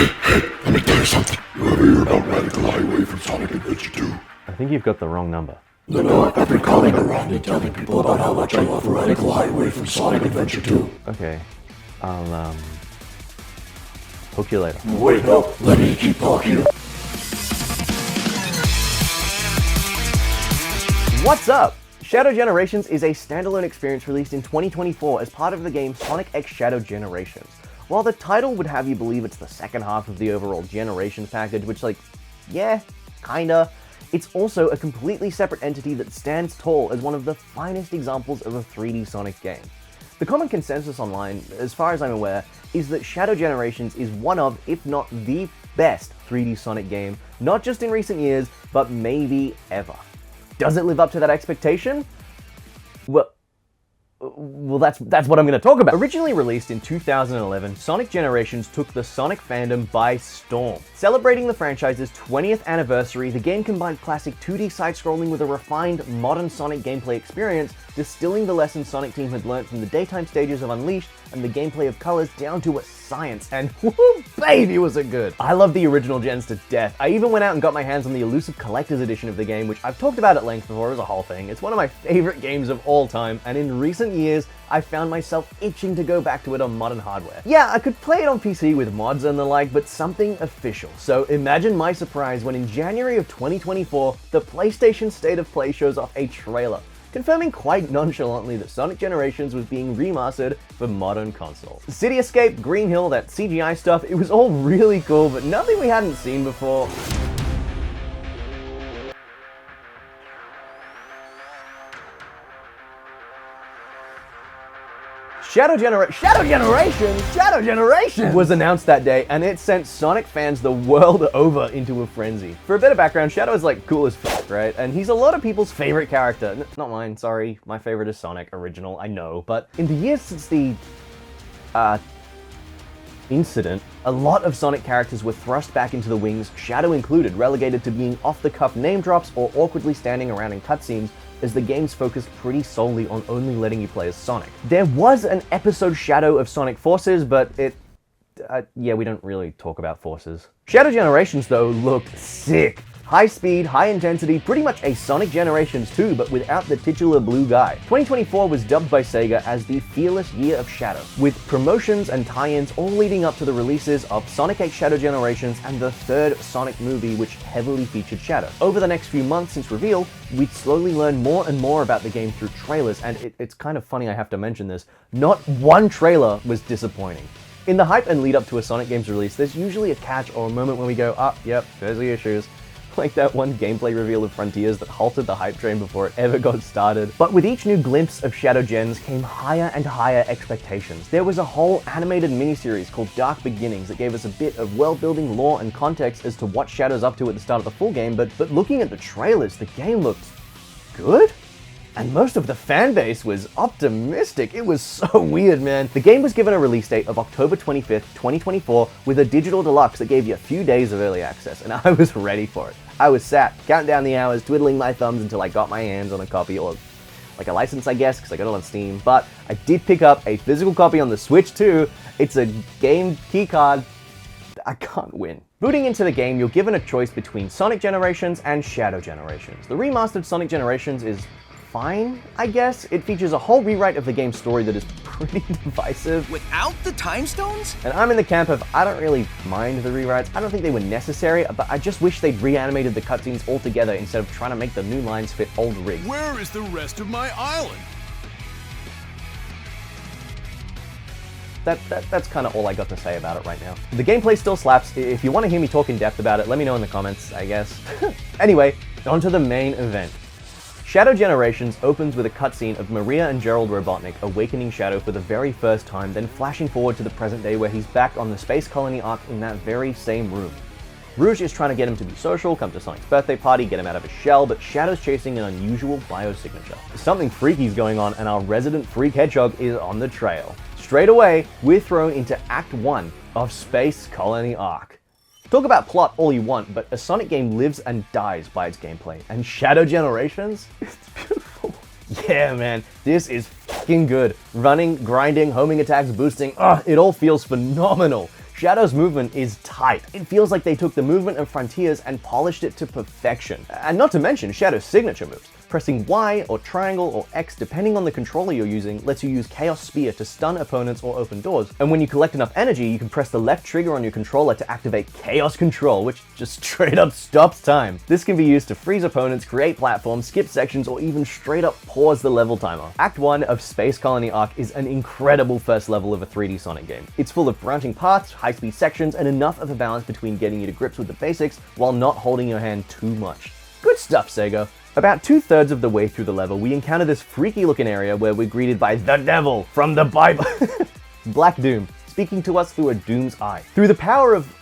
Let me tell you something. You ever hear about Radical Highway from Sonic Adventure 2? I think you've got the wrong number. No, I've been calling around and telling people about how much I love Radical Highway from Sonic Adventure 2. Okay, I'll, hook you later. Wait, no, let me keep talking. What's up? Shadow Generations is a standalone experience released in 2024 as part of the game Sonic X Shadow Generations. While the title would have you believe it's the second half of the overall Generations package, which yeah, kinda, it's also a completely separate entity that stands tall as one of the finest examples of a 3D Sonic game. The common consensus online, as far as I'm aware, is that Shadow Generations is one of, if not the best 3D Sonic game, not just in recent years, but maybe ever. Does it live up to that expectation? Well, that's what I'm going to talk about. Originally released in 2011, Sonic Generations took the Sonic fandom by storm. Celebrating the franchise's 20th anniversary, the game combined classic 2D side-scrolling with a refined, modern Sonic gameplay experience, distilling the lessons Sonic Team had learned from the daytime stages of Unleashed and the gameplay of Colors down to a science, and whoo, baby, was it good! I love the original gens to death. I even went out and got my hands on the elusive collector's edition of the game, which I've talked about at length before as a whole thing. It's one of my favorite games of all time, and in recent years, I found myself itching to go back to it on modern hardware. Yeah, I could play it on PC with mods and the like, but something official. So imagine my surprise when in January of 2024, the PlayStation State of Play shows off a trailer, confirming quite nonchalantly that Sonic Generations was being remastered for modern consoles. City Escape, Green Hill, that CGI stuff, it was all really cool, but nothing we hadn't seen before. Shadow Generations was announced that day, and it sent Sonic fans the world over into a frenzy. For a bit of background, Shadow is cool as fuck, right? And he's a lot of people's favorite character. Not mine, sorry. My favorite is Sonic, original, I know. But in the years since the, incident, a lot of Sonic characters were thrust back into the wings, Shadow included, relegated to being off-the-cuff name drops or awkwardly standing around in cutscenes, as the game's focused pretty solely on only letting you play as Sonic. There was an episode Shadow of Sonic Forces, but yeah, we don't really talk about Forces. Shadow Generations, though, looked sick. High speed, high intensity, pretty much a Sonic Generations 2, but without the titular blue guy. 2024 was dubbed by Sega as the fearless year of Shadow, with promotions and tie-ins all leading up to the releases of Sonic X Shadow Generations and the third Sonic movie, which heavily featured Shadow. Over the next few months since reveal, we'd slowly learn more and more about the game through trailers, and it's kind of funny I have to mention this, not one trailer was disappointing. In the hype and lead up to a Sonic game's release, there's usually a catch or a moment when we go, yep, there's the issues. Like that one gameplay reveal of Frontiers that halted the hype train before it ever got started. But with each new glimpse of Shadow Gens came higher and higher expectations. There was a whole animated miniseries called Dark Beginnings that gave us a bit of world-building lore and context as to what Shadow's up to at the start of the full game, but looking at the trailers, the game looked good? And most of the fan base was optimistic. It was so weird, man. The game was given a release date of October 25th, 2024, with a digital deluxe that gave you a few days of early access, and I was ready for it. I was sat, counting down the hours, twiddling my thumbs until I got my hands on a copy, or a license, I guess, because I got it on Steam. But I did pick up a physical copy on the Switch too. It's a game keycard. I can't win. Booting into the game, you're given a choice between Sonic Generations and Shadow Generations. The remastered Sonic Generations is fine, I guess. It features a whole rewrite of the game's story that is pretty divisive. Without the time stones? And I'm in the camp of, I don't really mind the rewrites. I don't think they were necessary, but I just wish they'd reanimated the cutscenes altogether instead of trying to make the new lines fit old rigs. Where is the rest of my island? That's kind of all I got to say about it right now. The gameplay still slaps. If you want to hear me talk in depth about it, let me know in the comments, I guess. Anyway, on to the main event. Shadow Generations opens with a cutscene of Maria and Gerald Robotnik awakening Shadow for the very first time, then flashing forward to the present day where he's back on the Space Colony Ark in that very same room. Rouge is trying to get him to be social, come to Sonic's birthday party, get him out of his shell, but Shadow's chasing an unusual biosignature. Something freaky's going on, and our resident freak hedgehog is on the trail. Straight away, we're thrown into Act 1 of Space Colony Ark. Talk about plot all you want, but a Sonic game lives and dies by its gameplay, and Shadow Generations? It's beautiful. Yeah, man, this is fucking good. Running, grinding, homing attacks, boosting, it all feels phenomenal. Shadow's movement is tight. It feels like they took the movement of Frontiers and polished it to perfection. And not to mention Shadow's signature moves. Pressing Y or triangle or X depending on the controller you're using lets you use Chaos Spear to stun opponents or open doors. And when you collect enough energy, you can press the left trigger on your controller to activate Chaos Control, which just straight up stops time. This can be used to freeze opponents, create platforms, skip sections, or even straight up pause the level timer. Act 1 of Space Colony Arc is an incredible first level of a 3D Sonic game. It's full of branching paths, high-speed sections, and enough of a balance between getting you to grips with the basics while not holding your hand too much. Good stuff, Sega. About 2/3 of the way through the level, we encounter this freaky looking area where we're greeted by the devil from the Bible, Black Doom, speaking to us through a Doom's eye. Through the power of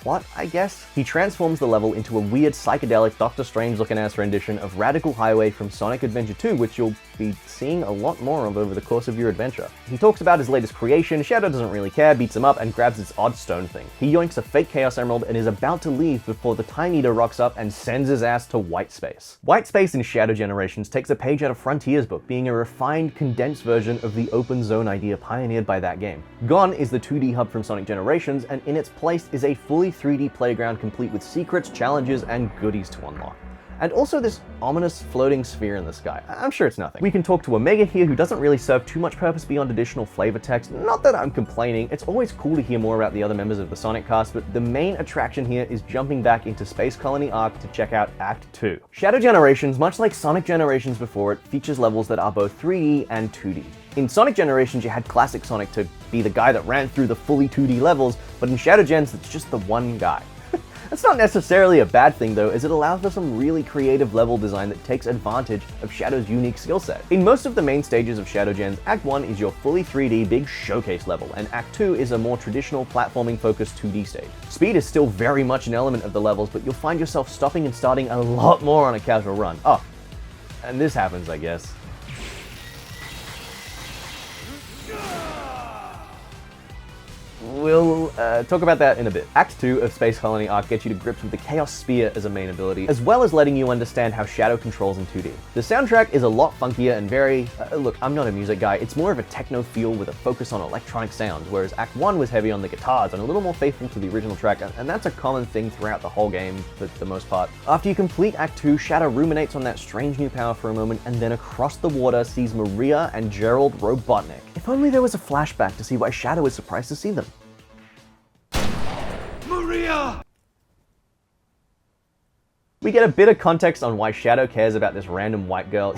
plot, I guess, he transforms the level into a weird psychedelic Doctor Strange looking ass rendition of Radical Highway from Sonic Adventure 2, which you'll be seeing a lot more of over the course of your adventure. He talks about his latest creation, Shadow doesn't really care, beats him up, and grabs this odd stone thing. He yoinks a fake Chaos Emerald and is about to leave before the Time Eater rocks up and sends his ass to White Space. White Space in Shadow Generations takes a page out of Frontier's book, being a refined, condensed version of the open zone idea pioneered by that game. Gone is the 2D hub from Sonic Generations, and in its place is a fully 3D playground complete with secrets, challenges, and goodies to unlock. And also this ominous floating sphere in the sky. I'm sure it's nothing. We can talk to Omega here, who doesn't really serve too much purpose beyond additional flavor text. Not that I'm complaining, it's always cool to hear more about the other members of the Sonic cast, but the main attraction here is jumping back into Space Colony Arc to check out Act 2. Shadow Generations, much like Sonic Generations before it, features levels that are both 3D and 2D. In Sonic Generations, you had classic Sonic to be the guy that ran through the fully 2D levels, but in Shadow Gens, it's just the one guy. That's not necessarily a bad thing though, as it allows for some really creative level design that takes advantage of Shadow's unique skill set. In most of the main stages of Shadow Gens, Act 1 is your fully 3D big showcase level, and Act 2 is a more traditional platforming focused 2D stage. Speed is still very much an element of the levels, but you'll find yourself stopping and starting a lot more on a casual run. Oh, and this happens, I guess. We'll talk about that in a bit. Act 2 of Space Colony Arc gets you to grips with the Chaos Spear as a main ability, as well as letting you understand how Shadow controls in 2D. The soundtrack is a lot funkier and very, look, I'm not a music guy, it's more of a techno feel with a focus on electronic sounds, whereas Act 1 was heavy on the guitars and a little more faithful to the original track, and that's a common thing throughout the whole game for the most part. After you complete Act 2, Shadow ruminates on that strange new power for a moment, and then across the water sees Maria and Gerald Robotnik. If only there was a flashback to see why Shadow is surprised to see them. Maria! We get a bit of context on why Shadow cares about this random white girl.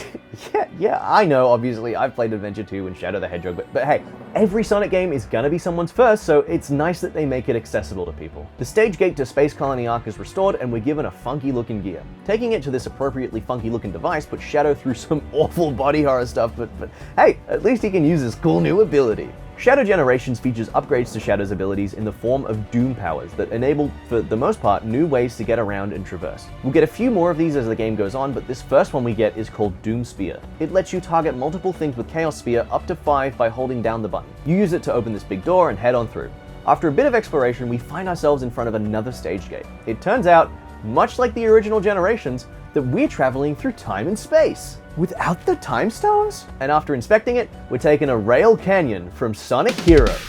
yeah, I know, obviously, I've played Adventure 2 and Shadow the Hedgehog, but hey, every Sonic game is gonna be someone's first, so it's nice that they make it accessible to people. The stage gate to Space Colony Arc is restored, and we're given a funky looking gear. Taking it to this appropriately funky looking device puts Shadow through some awful body horror stuff, but hey, at least he can use his cool new ability. Shadow Generations features upgrades to Shadow's abilities in the form of Doom powers that enable, for the most part, new ways to get around and traverse. We'll get a few more of these as the game goes on, but this first one we get is called Doom Spear. It lets you target multiple things with Chaos Spear up to 5 by holding down the button. You use it to open this big door and head on through. After a bit of exploration, we find ourselves in front of another stage gate. It turns out, much like the original Generations, that we're traveling through time and space. Without the time stones? And after inspecting it, we're taking a rail canyon from Sonic Heroes.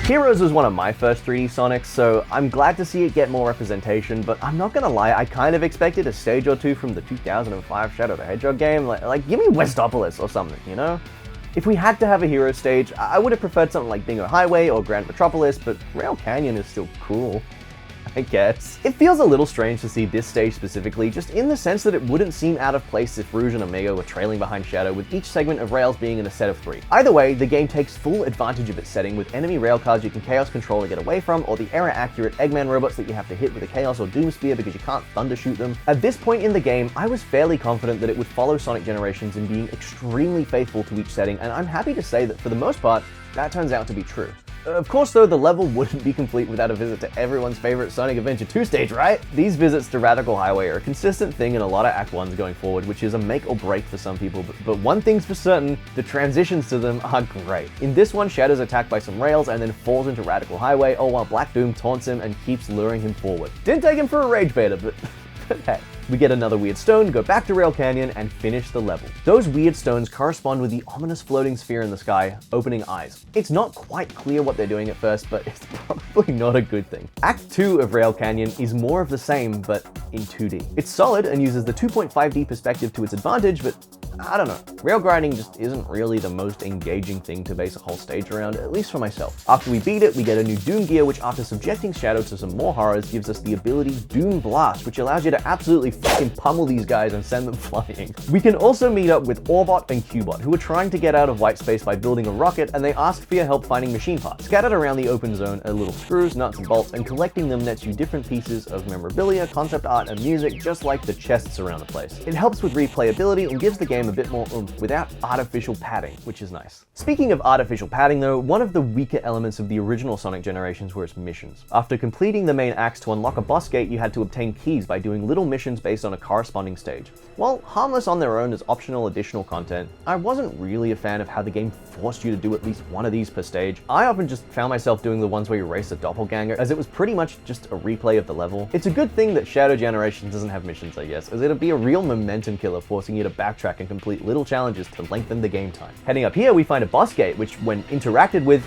Heroes was one of my first 3D Sonics, so I'm glad to see it get more representation, but I'm not gonna lie, I kind of expected a stage or two from the 2005 Shadow the Hedgehog game, like give me Westopolis or something, you know? If we had to have a hero stage, I would have preferred something like Bingo Highway or Grand Metropolis, but Rail Canyon is still cool, I guess. It feels a little strange to see this stage specifically, just in the sense that it wouldn't seem out of place if Rouge and Omega were trailing behind Shadow, with each segment of rails being in a set of 3. Either way, the game takes full advantage of its setting, with enemy rail cars you can Chaos Control or get away from, or the error-accurate Eggman robots that you have to hit with a Chaos or Doom Spear because you can't Thunder Shoot them. At this point in the game, I was fairly confident that it would follow Sonic Generations in being extremely faithful to each setting, and I'm happy to say that for the most part, that turns out to be true. Of course though, the level wouldn't be complete without a visit to everyone's favorite Sonic Adventure 2 stage, right? These visits to Radical Highway are a consistent thing in a lot of Act 1s going forward, which is a make or break for some people, but one thing's for certain, the transitions to them are great. In this one, Shadow's attacked by some rails and then falls into Radical Highway, all while Black Doom taunts him and keeps luring him forward. Didn't take him for a rage beta, but hey. We get another weird stone, go back to Rail Canyon, and finish the level. Those weird stones correspond with the ominous floating sphere in the sky, opening eyes. It's not quite clear what they're doing at first, but it's probably not a good thing. Act 2 of Rail Canyon is more of the same, but in 2D. It's solid and uses the 2.5D perspective to its advantage, but I don't know. Rail grinding just isn't really the most engaging thing to base a whole stage around, at least for myself. After we beat it, we get a new Doom gear, which after subjecting Shadow to some more horrors, gives us the ability Doom Blast, which allows you to absolutely fucking pummel these guys and send them flying. We can also meet up with Orbot and Qbot, who are trying to get out of white space by building a rocket, and they ask for your help finding machine parts. Scattered around the open zone are little screws, nuts, and bolts, and collecting them nets you different pieces of memorabilia, concept art, and music, just like the chests around the place. It helps with replayability and gives the game a bit more oomph without artificial padding, which is nice. Speaking of artificial padding though, one of the weaker elements of the original Sonic generations were its missions. After completing the main acts to unlock a boss gate, you had to obtain keys by doing little missions based on a corresponding stage. While harmless on their own as optional additional content, I wasn't really a fan of how the game forced you to do at least one of these per stage. I often just found myself doing the ones where you race a doppelganger, as it was pretty much just a replay of the level. It's a good thing that Shadow Generations doesn't have missions, I guess, as it'd be a real momentum killer forcing you to backtrack and complete little challenges to lengthen the game time. Heading up here, we find a boss gate, which when interacted with,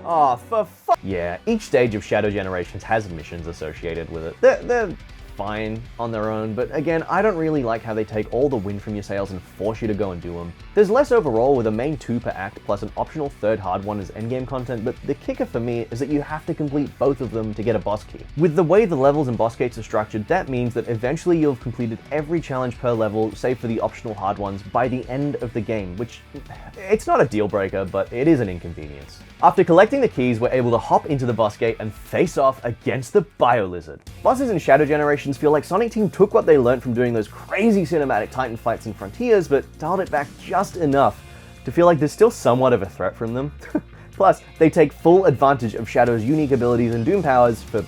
oh, for fuck. Yeah, each stage of Shadow Generations has missions associated with it. They're fine on their own, but again, I don't really like how they take all the wind from your sails and force you to go and do them. There's less overall with a main 2 per act plus an optional third hard one as endgame content, but the kicker for me is that you have to complete both of them to get a boss key. With the way the levels and boss gates are structured, that means that eventually you'll have completed every challenge per level, save for the optional hard ones, by the end of the game, which, it's not a deal breaker, but it is an inconvenience. After collecting the keys, we're able to hop into the boss gate and face off against the Bio Lizard. Bosses in Shadow Generations feel like Sonic Team took what they learned from doing those crazy cinematic Titan fights in Frontiers, but dialed it back just enough to feel like there's still somewhat of a threat from them. Plus, they take full advantage of Shadow's unique abilities and Doom powers for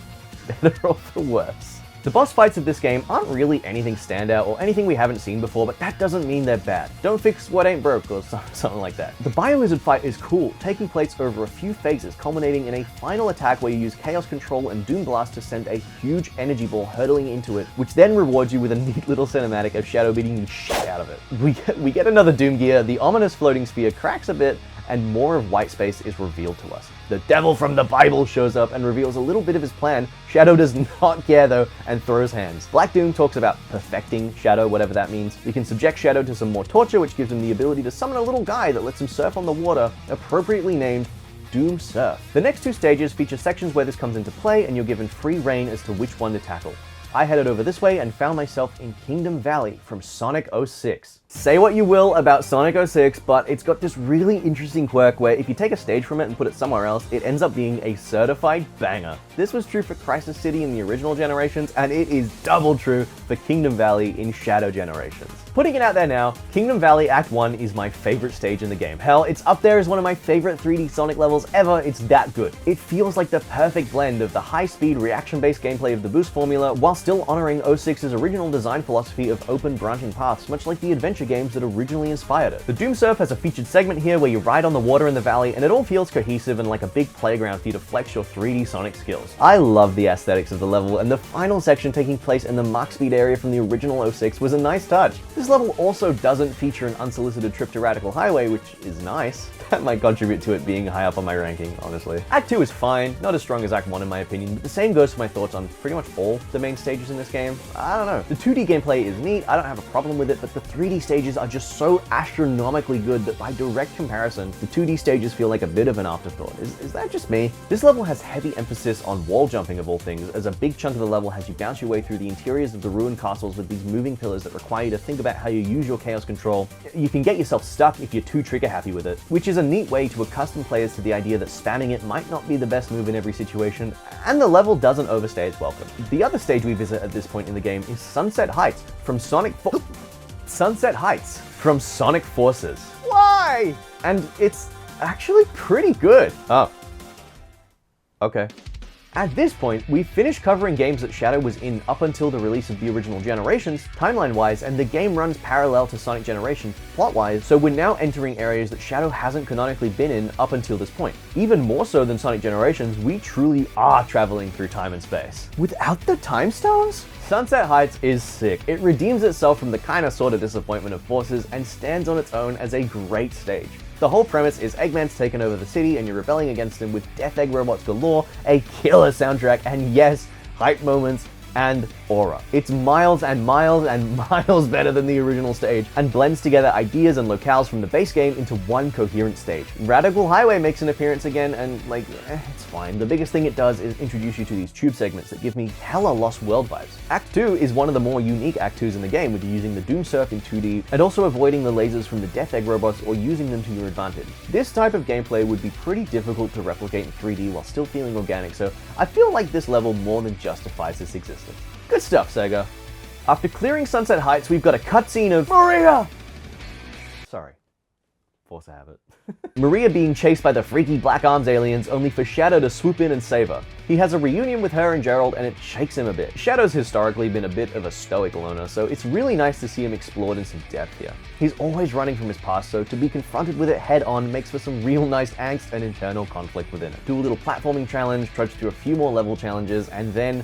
better or for worse. The boss fights of this game aren't really anything standout or anything we haven't seen before, but that doesn't mean they're bad. Don't fix what ain't broke or something like that. The Bio-Lizard fight is cool, taking place over a few phases, culminating in a final attack where you use Chaos Control and Doom Blast to send a huge energy ball hurtling into it, which then rewards you with a neat little cinematic of Shadow beating the shit out of it. We get another Doom gear, the ominous floating sphere cracks a bit, and more of white space is revealed to us. The devil from the Bible shows up and reveals a little bit of his plan. Shadow does not care though, and throws hands. Black Doom talks about perfecting Shadow, whatever that means. We can subject Shadow to some more torture, which gives him the ability to summon a little guy that lets him surf on the water, appropriately named Doom Surf. The next 2 stages feature sections where this comes into play, and you're given free reign as to which one to tackle. I headed over this way and found myself in Kingdom Valley from Sonic 06. Say what you will about Sonic 06, but it's got this really interesting quirk where if you take a stage from it and put it somewhere else, it ends up being a certified banger. This was true for Crisis City in the original generations, and it is double true for Kingdom Valley in Shadow Generations. Putting it out there now, Kingdom Valley Act 1 is my favorite stage in the game. Hell, it's up there as one of my favorite 3D Sonic levels ever, it's that good. It feels like the perfect blend of the high-speed, reaction-based gameplay of the Boost formula, while still honoring 06's original design philosophy of open branching paths, much like the adventure games that originally inspired it. The Doom Surf has a featured segment here where you ride on the water in the valley, and it all feels cohesive and like a big playground for you to flex your 3D Sonic skills. I love the aesthetics of the level, and the final section taking place in the Mach Speed area from the original 06 was a nice touch. This level also doesn't feature an unsolicited trip to Radical Highway, which is nice. That might contribute to it being high up on my ranking, honestly. Act 2 is fine, not as strong as Act 1 in my opinion, but the same goes for my thoughts on pretty much all the main stages in this game. I don't know. The 2D gameplay is neat, I don't have a problem with it, but the 3D stages are just so astronomically good that by direct comparison, the 2D stages feel like a bit of an afterthought. Is that just me? This level has heavy emphasis on wall jumping of all things, as a big chunk of the level has you bounce your way through the interiors of the ruined castles with these moving pillars that require you to think about how you use your Chaos Control. You can get yourself stuck if you're too trigger happy with it, which is a neat way to accustom players to the idea that spamming it might not be the best move in every situation, and the level doesn't overstay its welcome. The other stage we visit at this point in the game is Sunset Heights from Sonic Forces. Why? And it's actually pretty good. Oh. Okay. At this point, we've finished covering games that Shadow was in up until the release of the original generations, timeline-wise, and the game runs parallel to Sonic Generations, plot-wise, so we're now entering areas that Shadow hasn't canonically been in up until this point. Even more so than Sonic Generations, we truly are traveling through time and space. Without the time stones? Sunset Heights is sick. It redeems itself from the kinda sorta disappointment of Forces and stands on its own as a great stage. The whole premise is Eggman's taken over the city and you're rebelling against him with Death Egg robots galore, a killer soundtrack, and yes, hype moments and aura. It's miles and miles and miles better than the original stage and blends together ideas and locales from the base game into one coherent stage. Radical Highway makes an appearance again and it's fine. The biggest thing it does is introduce you to these tube segments that give me hella Lost World vibes. Act 2 is one of the more unique Act 2s in the game with using the Doom Surf in 2D and also avoiding the lasers from the Death Egg robots or using them to your advantage. This type of gameplay would be pretty difficult to replicate in 3D while still feeling organic, so I feel like this level more than justifies its existence. Good stuff, Sega. After clearing Sunset Heights, we've got a cutscene of Maria! Sorry. Force a habit. Maria being chased by the freaky Black Arms aliens, only for Shadow to swoop in and save her. He has a reunion with her and Gerald, and it shakes him a bit. Shadow's historically been a bit of a stoic loner, so it's really nice to see him explored in some depth here. He's always running from his past, so to be confronted with it head-on makes for some real nice angst and internal conflict within it. Do a little platforming challenge, trudge through a few more level challenges, and then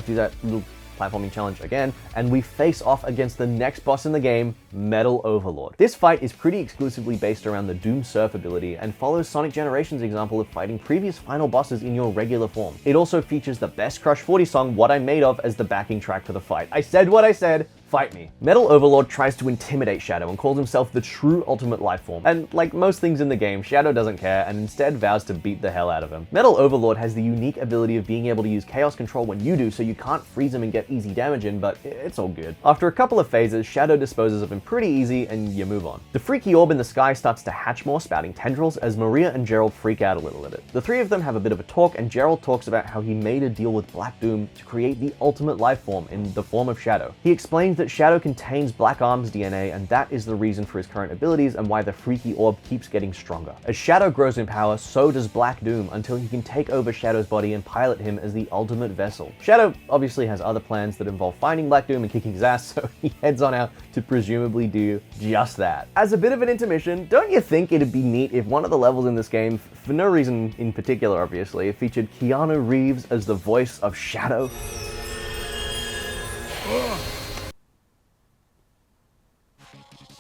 do that little platforming challenge again, and we face off against the next boss in the game, Metal Overlord. This fight is pretty exclusively based around the Doom Surf ability and follows Sonic Generations' example of fighting previous final bosses in your regular form. It also features the best Crush 40 song, What I'm Made Of, as the backing track for the fight. I said what I said, fight me. Metal Overlord tries to intimidate Shadow and calls himself the true ultimate life form. And like most things in the game, Shadow doesn't care and instead vows to beat the hell out of him. Metal Overlord has the unique ability of being able to use chaos control when you do, so you can't freeze him and get easy damage in, but it's all good. After a couple of phases, Shadow disposes of him pretty easy and you move on. The freaky orb in the sky starts to hatch more, spouting tendrils as Maria and Gerald freak out a little at it. The three of them have a bit of a talk and Gerald talks about how he made a deal with Black Doom to create the ultimate life form in the form of Shadow. He explains that Shadow contains Black Arms DNA and that is the reason for his current abilities and why the freaky orb keeps getting stronger. As Shadow grows in power, so does Black Doom until he can take over Shadow's body and pilot him as the ultimate vessel. Shadow obviously has other plans that involve finding Black Doom and kicking his ass, so he heads on out to presumably do just that. As a bit of an intermission, don't you think it'd be neat if one of the levels in this game, for no reason in particular obviously, featured Keanu Reeves as the voice of Shadow?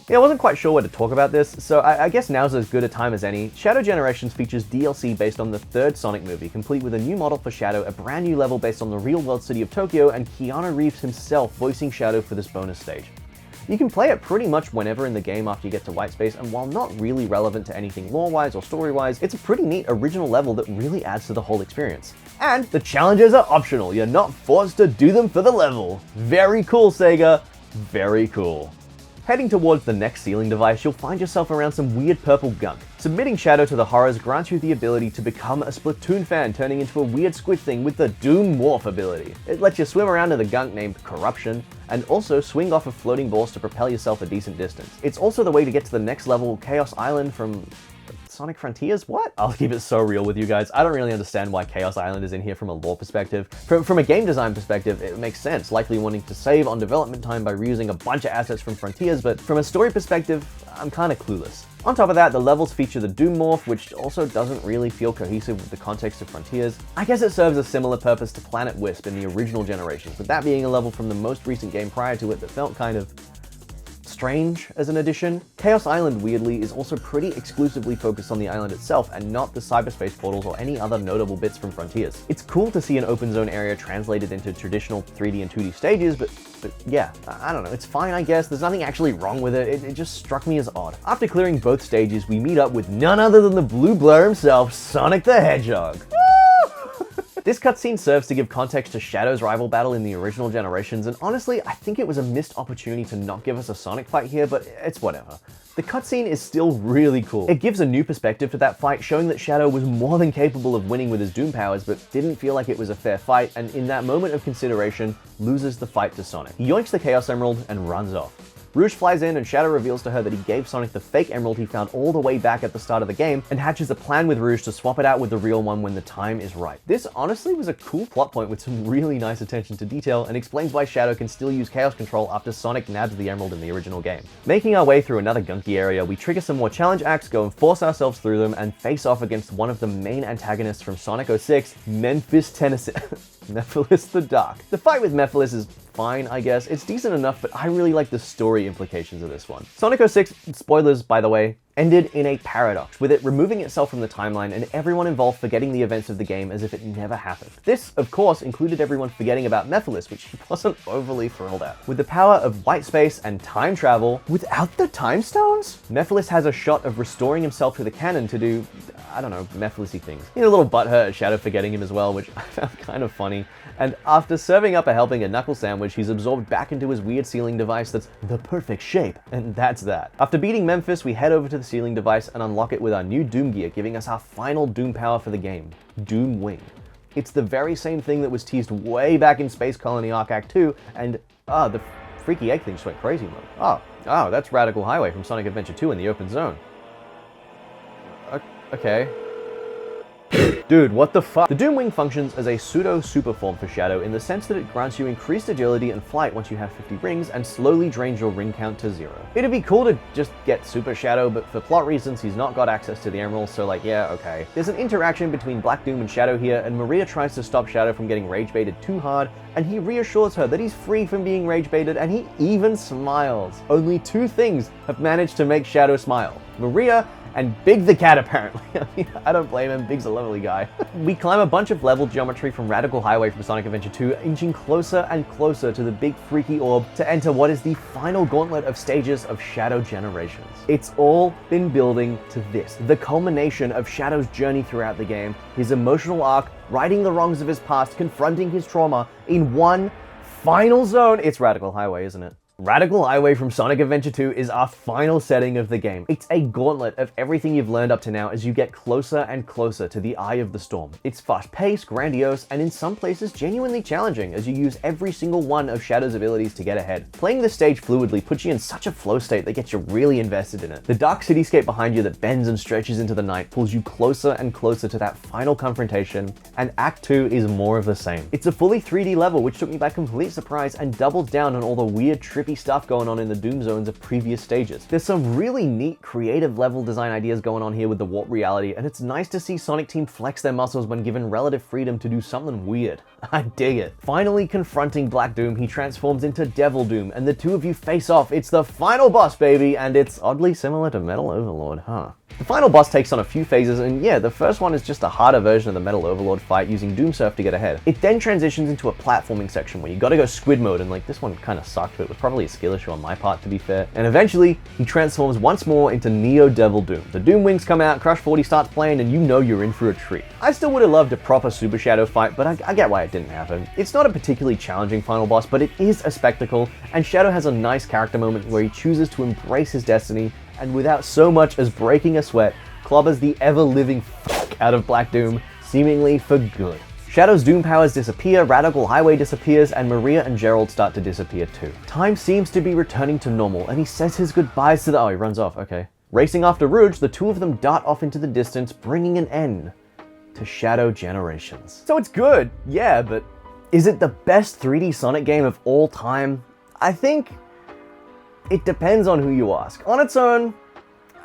Yeah, I wasn't quite sure where to talk about this, so I guess now's as good a time as any. Shadow Generations features DLC based on the third Sonic movie, complete with a new model for Shadow, a brand new level based on the real-world city of Tokyo, and Keanu Reeves himself voicing Shadow for this bonus stage. You can play it pretty much whenever in the game after you get to White Space, and while not really relevant to anything lore-wise or story-wise, it's a pretty neat original level that really adds to the whole experience. And the challenges are optional, you're not forced to do them for the level. Very cool, Sega. Very cool. Heading towards the next ceiling device, you'll find yourself around some weird purple gunk. Submitting Shadow to the horrors grants you the ability to become a Splatoon fan, turning into a weird squid thing with the Doom Morph ability. It lets you swim around in the gunk named Corruption, and also swing off of floating balls to propel yourself a decent distance. It's also the way to get to the next level, Chaos Island, from Sonic Frontiers? What? I'll keep it so real with you guys. I don't really understand why Chaos Island is in here from a lore perspective. From a game design perspective, it makes sense, likely wanting to save on development time by reusing a bunch of assets from Frontiers, but from a story perspective, I'm kinda clueless. On top of that, the levels feature the Doom Morph, which also doesn't really feel cohesive with the context of Frontiers. I guess it serves a similar purpose to Planet Wisp in the original generations, with that being a level from the most recent game prior to it that felt kind of strange as an addition. Chaos Island, weirdly, is also pretty exclusively focused on the island itself and not the cyberspace portals or any other notable bits from Frontiers. It's cool to see an open zone area translated into traditional 3D and 2D stages, but yeah, I don't know, it's fine I guess, there's nothing actually wrong with it, it just struck me as odd. After clearing both stages, we meet up with none other than the blue blur himself, Sonic the Hedgehog. This cutscene serves to give context to Shadow's rival battle in the original generations, and honestly, I think it was a missed opportunity to not give us a Sonic fight here, but it's whatever. The cutscene is still really cool. It gives a new perspective to that fight, showing that Shadow was more than capable of winning with his Doom powers, but didn't feel like it was a fair fight, and in that moment of consideration, loses the fight to Sonic. He yoinks the Chaos Emerald and runs off. Rouge flies in and Shadow reveals to her that he gave Sonic the fake emerald he found all the way back at the start of the game and hatches a plan with Rouge to swap it out with the real one when the time is right. This honestly was a cool plot point with some really nice attention to detail and explains why Shadow can still use Chaos Control after Sonic nabs the emerald in the original game. Making our way through another gunky area, we trigger some more challenge acts, go and force ourselves through them, and face off against one of the main antagonists from Sonic 06, Memphis, Tennessee. Mephiles the Dark. The fight with Mephiles is fine, I guess. It's decent enough, but I really like the story implications of this one. Sonic 06, spoilers by the way, ended in a paradox, with it removing itself from the timeline and everyone involved forgetting the events of the game as if it never happened. This, of course, included everyone forgetting about Mephiles, which he wasn't overly thrilled at. With the power of white space and time travel, without the time stones, Mephiles has a shot of restoring himself to the canon to do, I don't know, Mephiles-y things. He's a little butthurt at Shadow forgetting him as well, which I found kind of funny. And after serving up a helping a knuckle sandwich, he's absorbed back into his weird sealing device that's the perfect shape, and that's that. After beating Memphis, we head over to the sealing device and unlock it with our new Doom gear, giving us our final Doom power for the game, Doom Wing. It's the very same thing that was teased way back in Space Colony Arc Act 2, and the freaky egg thing just went crazy mode. Oh, that's Radical Highway from Sonic Adventure 2 in the open zone. Okay. Dude, what the fuck? The Doom Wing functions as a pseudo-super form for Shadow in the sense that it grants you increased agility and flight once you have 50 rings and slowly drains your ring count to 0. It'd be cool to just get Super Shadow, but for plot reasons he's not got access to the emeralds, so like, yeah, okay. There's an interaction between Black Doom and Shadow here, and Maria tries to stop Shadow from getting rage baited too hard, and he reassures her that he's free from being rage baited, and he even smiles. Only 2 things have managed to make Shadow smile: Maria and Big the Cat, apparently. I mean, I don't blame him, Big's a lovely guy. We climb a bunch of level geometry from Radical Highway from Sonic Adventure 2, inching closer and closer to the big freaky orb to enter what is the final gauntlet of stages of Shadow Generations. It's all been building to this, the culmination of Shadow's journey throughout the game, his emotional arc, righting the wrongs of his past, confronting his trauma in one final zone. It's Radical Highway, isn't it? Radical Highway from Sonic Adventure 2 is our final setting of the game. It's a gauntlet of everything you've learned up to now as you get closer and closer to the Eye of the Storm. It's fast-paced, grandiose, and in some places genuinely challenging as you use every single one of Shadow's abilities to get ahead. Playing the stage fluidly puts you in such a flow state that gets you really invested in it. The dark cityscape behind you that bends and stretches into the night pulls you closer and closer to that final confrontation, and Act 2 is more of the same. It's a fully 3D level, which took me by complete surprise and doubled down on all the weird, trippy stuff going on in the Doom zones of previous stages. There's some really neat creative level design ideas going on here with the warp reality, and it's nice to see Sonic Team flex their muscles when given relative freedom to do something weird. I dig it. Finally confronting Black Doom, he transforms into Devil Doom, and the two of you face off. It's the final boss, baby, and it's oddly similar to Metal Overlord, huh? The final boss takes on a few phases, and yeah, the first one is just a harder version of the Metal Overlord fight using Doom Surf to get ahead. It then transitions into a platforming section where you gotta go squid mode, and like, this one kinda sucked, but it was probably a skill issue on my part, to be fair. And eventually, he transforms once more into Neo Devil Doom. The Doom Wings come out, Crush 40 starts playing, and you know you're in for a treat. I still would've loved a proper Super Shadow fight, but I get why it didn't happen. It's not a particularly challenging final boss, but it is a spectacle, and Shadow has a nice character moment where he chooses to embrace his destiny, and without so much as breaking a sweat, clobbers the ever-living fuck out of Black Doom, seemingly for good. Shadow's Doom powers disappear, Radical Highway disappears, and Maria and Gerald start to disappear too. Time seems to be returning to normal, and he says his goodbyes to the— oh, he runs off, okay. Racing after Rouge, the two of them dart off into the distance, bringing an end to Shadow Generations. So it's good, yeah, but is it the best 3D Sonic game of all time? I think it depends on who you ask. On its own,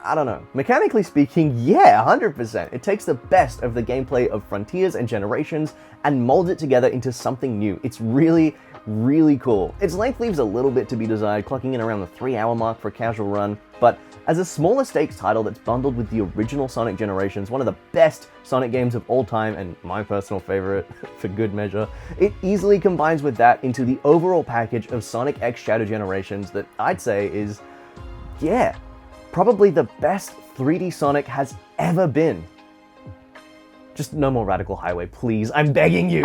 I don't know. Mechanically speaking, yeah, 100%. It takes the best of the gameplay of Frontiers and Generations and molds it together into something new. It's really, really cool. Its length leaves a little bit to be desired, clocking in around the 3-hour mark for a casual run, but as a smaller stakes title that's bundled with the original Sonic Generations, one of the best Sonic games of all time and my personal favorite for good measure, it easily combines with that into the overall package of Sonic X Shadow Generations that I'd say is, yeah, probably the best 3D Sonic has ever been. Just no more Radical Highway, please. I'm begging you.